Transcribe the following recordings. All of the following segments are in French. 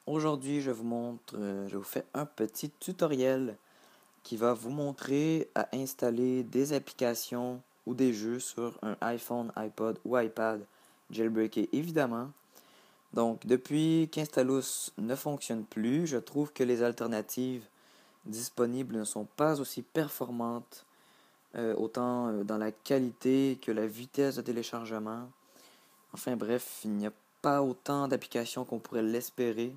Aujourd'hui, je vous fais un petit tutoriel qui va vous montrer à installer des applications ou des jeux sur un iPhone, iPod ou iPad jailbreaké évidemment. Donc, depuis qu'Instalus ne fonctionne plus, je trouve que les alternatives disponibles ne sont pas aussi performantes, autant dans la qualité que la vitesse de téléchargement. Enfin bref, il n'y a pas autant d'applications qu'on pourrait l'espérer.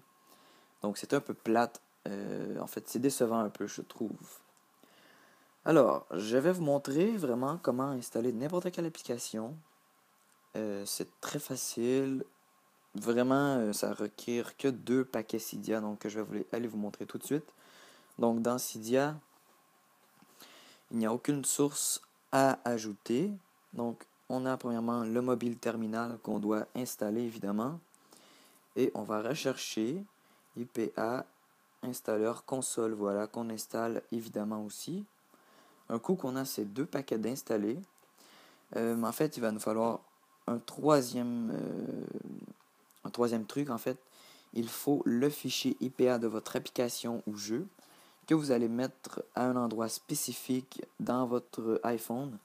Donc c'est un peu plate. En fait, c'est décevant un peu, je trouve. Alors, je vais vous montrer vraiment comment installer n'importe quelle application. C'est très facile. Vraiment, ça requiert que 2 paquets Cydia, donc je vais aller vous montrer tout de suite. Donc dans Cydia, il n'y a aucune source à ajouter. Donc on a premièrement le mobile terminal qu'on doit installer évidemment. Et on va rechercher IPA installeur console, voilà, qu'on installe évidemment aussi. Un coup qu'on a ces 2 paquets d'installés, en fait, il va nous falloir un troisième truc. En fait, il faut le fichier IPA de votre application ou jeu que vous allez mettre à un endroit spécifique dans votre iPhone.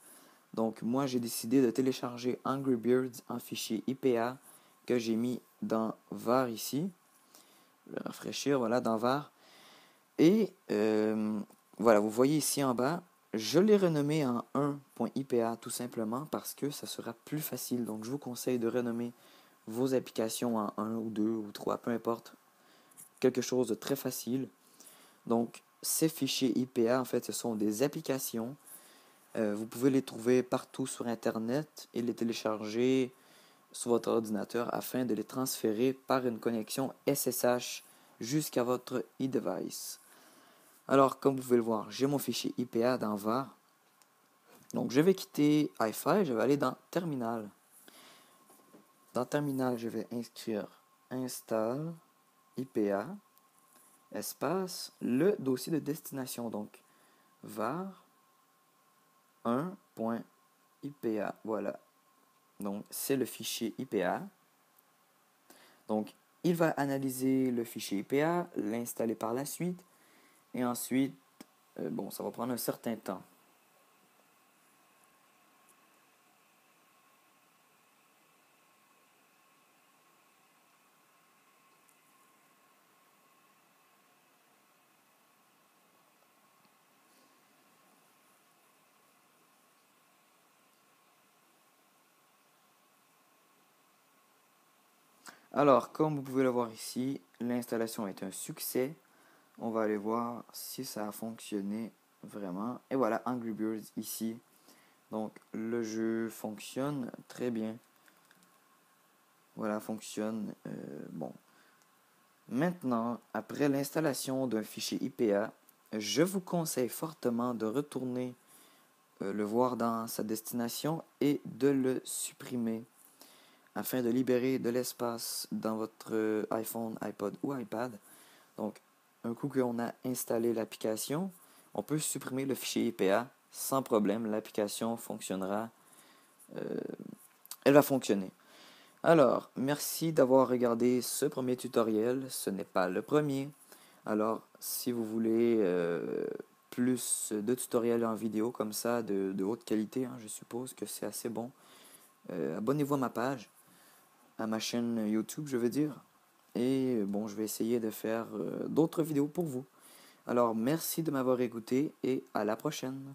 Donc, moi, j'ai décidé de télécharger Angry Birds en fichier IPA que j'ai mis dans var ici. Je vais rafraîchir, voilà, dans var. Et voilà, vous voyez ici en bas, je l'ai renommé en 1.ipa tout simplement parce que ça sera plus facile. Donc je vous conseille de renommer vos applications en 1 ou 2 ou 3, peu importe. Quelque chose de très facile. Donc ces fichiers IPA, en fait, ce sont des applications. Vous pouvez les trouver partout sur Internet et les télécharger sur votre ordinateur afin de les transférer par une connexion SSH jusqu'à votre e-device. Alors, comme vous pouvez le voir, j'ai mon fichier IPA dans var. Donc, je vais quitter iFile, je vais aller dans Terminal. Dans Terminal, je vais inscrire install IPA espace le dossier de destination. Donc, var 1.ipa. Voilà. Donc, c'est le fichier IPA. Donc, il va analyser le fichier IPA, l'installer par la suite. Et ensuite, ça va prendre un certain temps. Alors, comme vous pouvez le voir ici, l'installation est un succès. On va aller voir si ça a fonctionné vraiment. Et voilà, Angry Birds ici. Donc, le jeu fonctionne très bien. Voilà, fonctionne. Bon. Maintenant, après l'installation d'un fichier IPA, je vous conseille fortement de retourner le voir dans sa destination et de le supprimer afin de libérer de l'espace dans votre iPhone, iPod ou iPad. Donc, un coup qu'on a installé l'application, on peut supprimer le fichier IPA sans problème. L'application fonctionnera. euh, Elle va fonctionner. Alors, merci d'avoir regardé ce premier tutoriel. Ce n'est pas le premier. Alors, si vous voulez plus de tutoriels en vidéo comme ça, de haute qualité, je suppose que c'est assez bon, abonnez-vous à ma page, à ma chaîne YouTube, je veux dire. Et bon, je vais essayer de faire d'autres vidéos pour vous. Alors, merci de m'avoir écouté et à la prochaine.